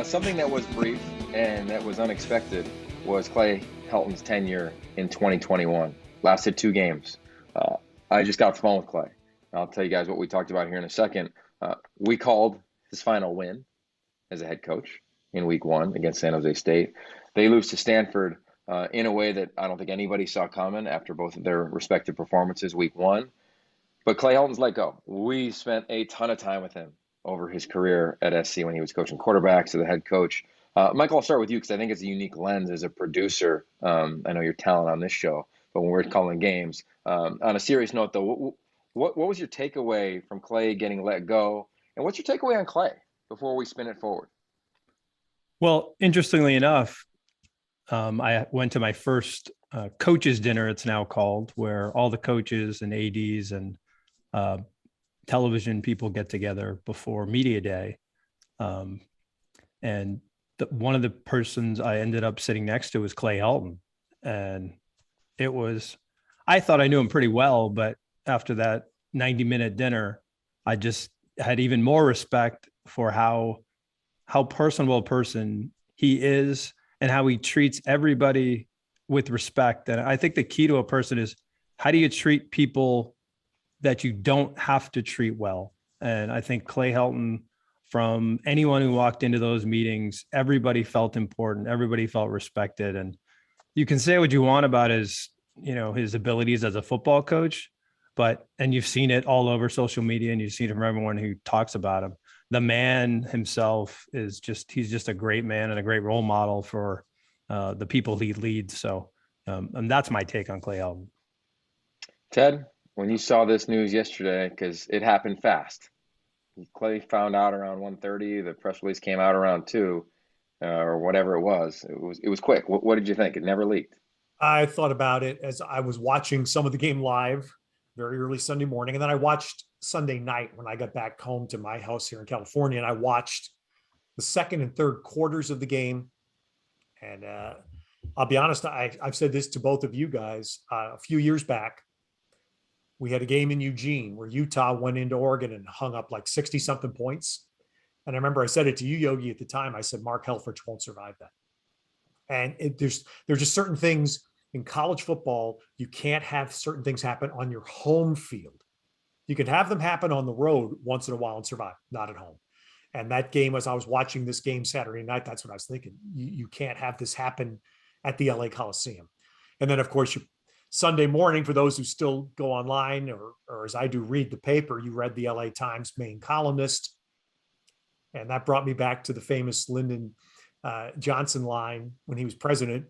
Something that was brief and that was unexpected was Clay Helton's tenure in 2021. Lasted 2 games. I just got off the phone with Clay. I'll tell you guys what we talked about here in a second. We called his final win as a head coach in week 1 against San Jose State. They lose to Stanford in a way that I don't think anybody saw coming after both of their respective performances week 1. But Clay Helton's let go. We spent a ton of time with him over his career at SC when he was coaching quarterbacks to the head coach. Michael, I'll start with you because I think it's a unique lens as a producer. I know your talent on this show, but when we're calling games, on a serious note, though, what was your takeaway from Clay getting let go? And what's your takeaway on Clay before we spin it forward? Well, interestingly enough, I went to my first coaches dinner, it's now called, where all the coaches and ADs and television people get together before media day. And one of the persons I ended up sitting next to was Clay Helton. And I thought I knew him pretty well, but after that 90-minute dinner, I just had even more respect for how personable a person he is and how he treats everybody with respect. And I think the key to a person is, how do you treat people that you don't have to treat well? And I think Clay Helton, from anyone who walked into those meetings, everybody felt important. Everybody felt respected. And you can say what you want about his abilities as a football coach, and you've seen it all over social media and you've seen it from everyone who talks about him. The man himself he's just a great man and a great role model for the people he leads. So, and that's my take on Clay Helton. Ted, when you saw this news yesterday, because it happened fast, Clay found out around 1:30. The press release came out around 2, or whatever it was. It was quick. What did you think? It never leaked. I thought about it as I was watching some of the game live very early Sunday morning. And then I watched Sunday night when I got back home to my house here in California. And I watched the second and third quarters of the game. And I'll be honest, I've said this to both of you guys a few years back. We had a game in Eugene where Utah went into Oregon and hung up like 60-something points. And I remember I said it to you, Yogi, at the time. I said, Mark Helfrich won't survive that. And there's just certain things in college football. You can't have certain things happen on your home field. You can have them happen on the road once in a while and survive, not at home. And that game, as I was watching this game Saturday night, that's what I was thinking. You can't have this happen at the LA Coliseum. And then, of course, Sunday morning, for those who still go online or as I do, read the paper, you read the LA Times main columnist. And that brought me back to the famous Lyndon Johnson line when he was president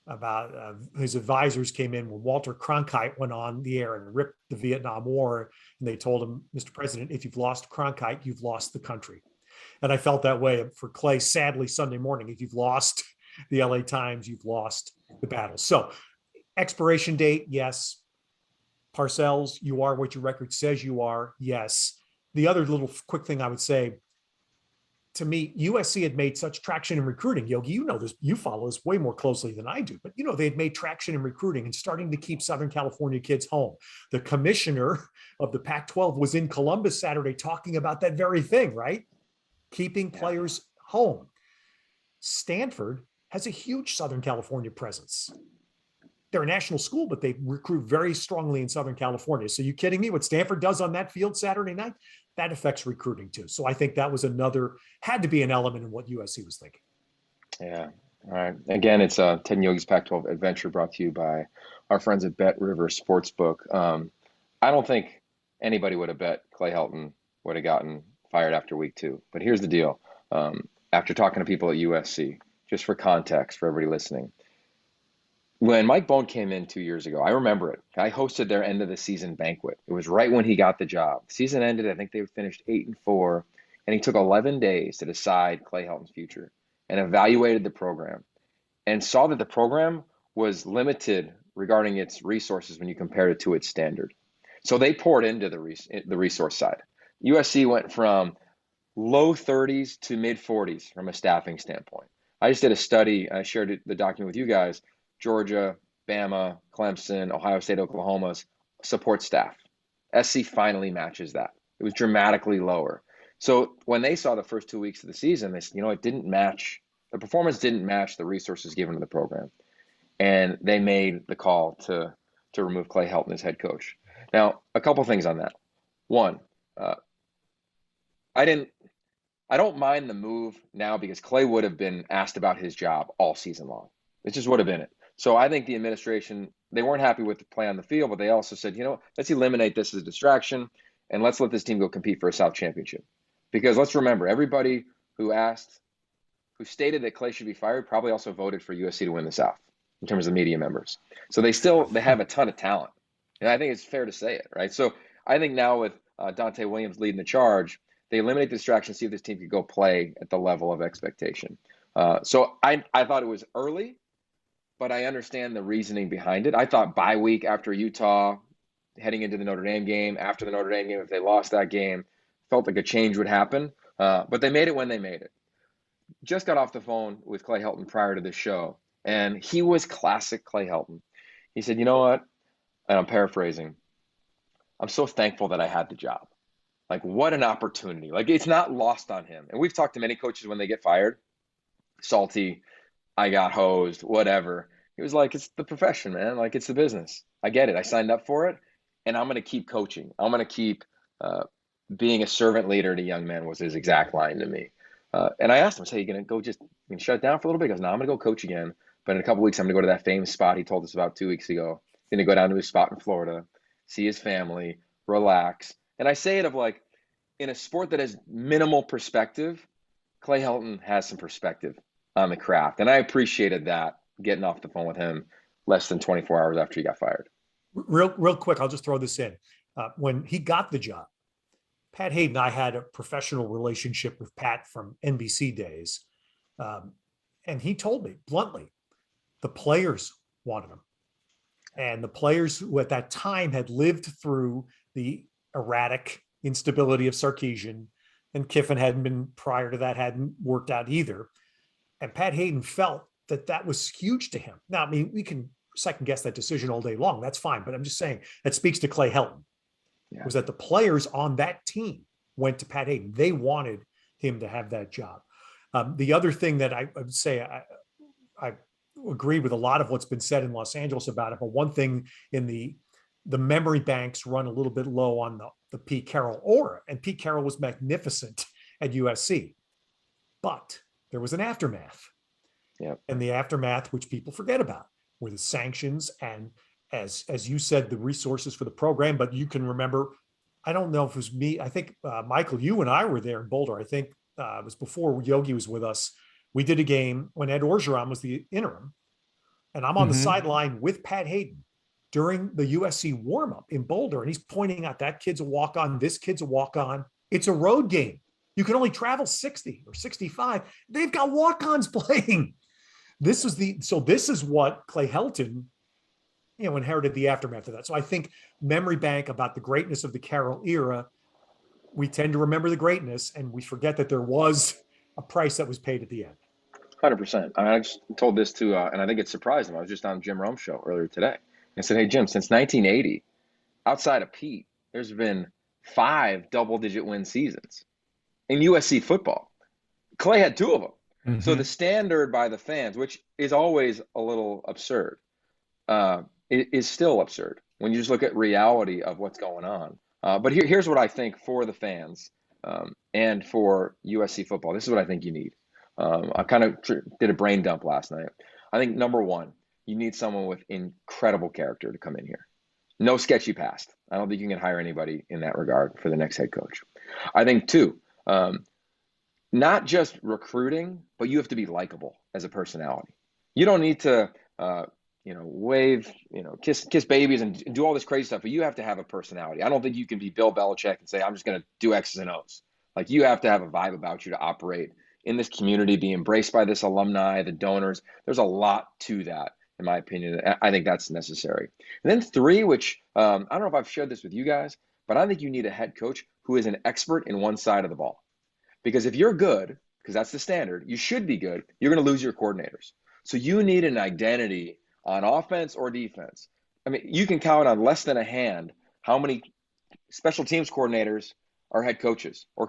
about his advisors came in when Walter Cronkite went on the air and ripped the Vietnam War. And they told him, Mr. President, if you've lost Cronkite, you've lost the country. And I felt that way for Clay, sadly, Sunday morning. If you've lost the LA Times, you've lost the battle. So expiration date, yes. Parcells, you are what your record says you are, yes. The other little quick thing I would say, to me, USC had made such traction in recruiting. Yogi, you know this, you follow this way more closely than I do, but they had made traction in recruiting and starting to keep Southern California kids home. The commissioner of the Pac-12 was in Columbus Saturday talking about that very thing, right? Keeping players home. Stanford has a huge Southern California presence. They're a national school, but they recruit very strongly in Southern California. So you kidding me? What Stanford does on that field Saturday night, that affects recruiting too. So I think that was had to be an element in what USC was thinking. Yeah. All right. Again, it's Ted and Yogi's Pac-12 Adventure, brought to you by our friends at BetRivers Sportsbook. I don't think anybody would have bet Clay Helton would have gotten fired after week 2. But here's the deal. After talking to people at USC, just for context for everybody listening, when Mike Bohn came in 2 years ago, I remember it. I hosted their end of the season banquet. It was right when he got the job. The season ended, I think they finished 8-4, and he took 11 days to decide Clay Helton's future and evaluated the program and saw that the program was limited regarding its resources when you compared it to its standard. So they poured into the resource side. USC went from low 30s to mid 40s from a staffing standpoint. I just did a study. I shared the document with you guys. Georgia, Bama, Clemson, Ohio State, Oklahoma's support staff. SC finally matches that. It was dramatically lower. So when they saw the first 2 weeks of the season, they said, it didn't match. The performance didn't match the resources given to the program. And they made the call to remove Clay Helton as head coach. Now, a couple things on that. One, I don't mind the move now because Clay would have been asked about his job all season long. It just would have been it. So I think the administration, they weren't happy with the play on the field, but they also said, let's eliminate this as a distraction and let's let this team go compete for a South championship. Because let's remember, everybody who stated that Clay should be fired probably also voted for USC to win the South in terms of media members. So they have a ton of talent. And I think it's fair to say it, right? So I think now with Dante Williams leading the charge, they eliminate the distraction, see if this team could go play at the level of expectation. So I thought it was early, but I understand the reasoning behind it. I thought bye week after Utah, heading into the Notre Dame game, after the Notre Dame game, if they lost that game, felt like a change would happen. But they made it when they made it. Just got off the phone with Clay Helton prior to the show, and he was classic Clay Helton. He said, you know what? And I'm paraphrasing. I'm so thankful that I had the job. Like, what an opportunity. Like, it's not lost on him. And we've talked to many coaches when they get fired. Salty, I got hosed, whatever. He was like, it's the profession, man. Like, it's the business. I get it. I signed up for it, and I'm going to keep coaching. I'm going to keep being a servant leader to young men, was his exact line to me. And I asked him, I said, you going to go shut it down for a little bit? He goes, no, I'm going to go coach again. But in a couple of weeks, I'm going to go to that famous spot he told us about 2 weeks ago. He's going to go down to his spot in Florida, see his family, relax. And I say it of like, in a sport that has minimal perspective, Clay Helton has some perspective on the craft. And I appreciated that, getting off the phone with him less than 24 hours after he got fired. Real quick, I'll just throw this in. When he got the job, Pat Hayden and I had a professional relationship with Pat from NBC days. And he told me bluntly, the players wanted him. And the players who at that time had lived through the erratic instability of Sarkisian, and Kiffin prior to that hadn't worked out either. And Pat Hayden felt that was huge to him. Now, I mean, we can second guess that decision all day long. That's fine. But I'm just saying that speaks to Clay Helton. Yeah. Was that the players on that team went to Pat Hayden. They wanted him to have that job. The other thing that I would say, I agree with a lot of what's been said in Los Angeles about it, but one thing in the memory banks run a little bit low on the Pete Carroll aura, and Pete Carroll was magnificent at USC, but there was an aftermath. Yep. And the aftermath, which people forget about, were the sanctions and, as you said, the resources for the program. But you can remember, I don't know if it was me, I think Michael, you and I were there in Boulder. I think it was before Yogi was with us. We did a game when Ed Orgeron was the interim, and I'm on the sideline with Pat Hayden during the USC warm-up in Boulder, and he's pointing out that kid's a walk-on, this kid's a walk-on. It's a road game. You can only travel 60 or 65. They've got walk-ons playing. This is what Clay Helton, inherited the aftermath of that. So I think memory bank about the greatness of the Carroll era, we tend to remember the greatness, and we forget that there was a price that was paid at the end. 100%. I just told this to, and I think it surprised him. I was just on Jim Rome's show earlier today. I said, hey, Jim, since 1980, outside of Pete, there's been 5 double-digit win seasons in USC football. Clay had 2 of them. Mm-hmm. So the standard by the fans, which is always a little absurd, is still absurd when you just look at reality of what's going on. But here's what I think for the fans and for USC football. This is what I think you need. I kind of did a brain dump last night. I think, number one, you need someone with incredible character to come in here. No sketchy past. I don't think you can hire anybody in that regard for the next head coach. I think, 2, not just recruiting, but you have to be likable as a personality. You don't need to, wave, kiss babies and do all this crazy stuff, but you have to have a personality. I don't think you can be Bill Belichick and say, I'm just going to do X's and O's. Like, you have to have a vibe about you to operate in this community, be embraced by this alumni, the donors. There's a lot to that, in my opinion. I think that's necessary. And then 3, which I don't know if I've shared this with you guys, but I think you need a head coach who is an expert in one side of the ball. Because if you're good, because that's the standard, you should be good, you're going to lose your coordinators. So you need an identity on offense or defense. I mean, you can count on less than a hand how many special teams coordinators are head coaches or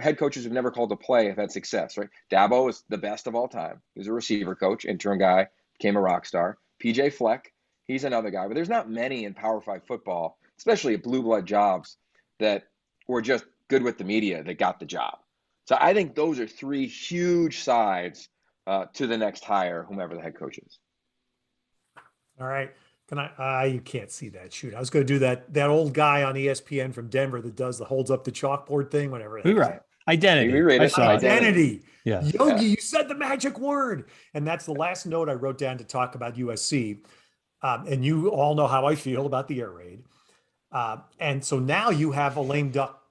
head coaches who've never called a play have had success, right? Dabo is the best of all time. He's a receiver coach, interim guy, became a rock star. PJ Fleck, he's another guy. But there's not many in Power 5 football, especially at blue blood jobs, that were just good with the media that got the job. So I think those are three huge sides to the next hire, whomever the head coach is. All right. Can I, you can't see that. Shoot. I was going to do that old guy on ESPN from Denver that holds up the chalkboard thing, whatever. Right. Identity. You read it. I saw Identity. Yeah. Yogi, you said the magic word. And that's the last note I wrote down to talk about USC. And you all know how I feel about the air raid. And so now you have a lame duck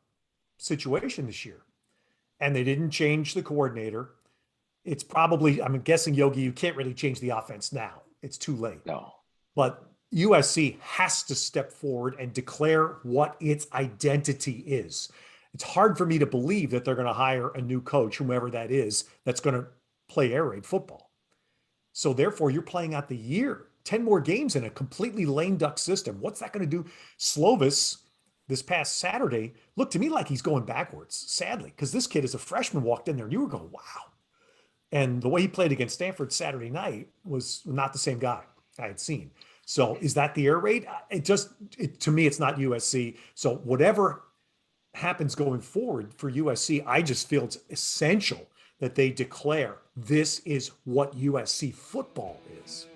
situation this year. And they didn't change the coordinator. It's probably, I'm guessing, Yogi, you can't really change the offense now. It's too late. No. But USC has to step forward and declare what its identity is. It's hard for me to believe that they're going to hire a new coach, whomever that is, that's going to play air raid football. So therefore, you're playing out the year, 10 more games in a completely lame duck system. What's that going to do? Slovis, this past Saturday, looked to me like he's going backwards, sadly, because this kid as a freshman walked in there and you were going, wow. And the way he played against Stanford Saturday night was not the same guy I had seen. So is that the air raid? To me, it's not USC. So whatever happens going forward for USC, I just feel it's essential that they declare this is what USC football is.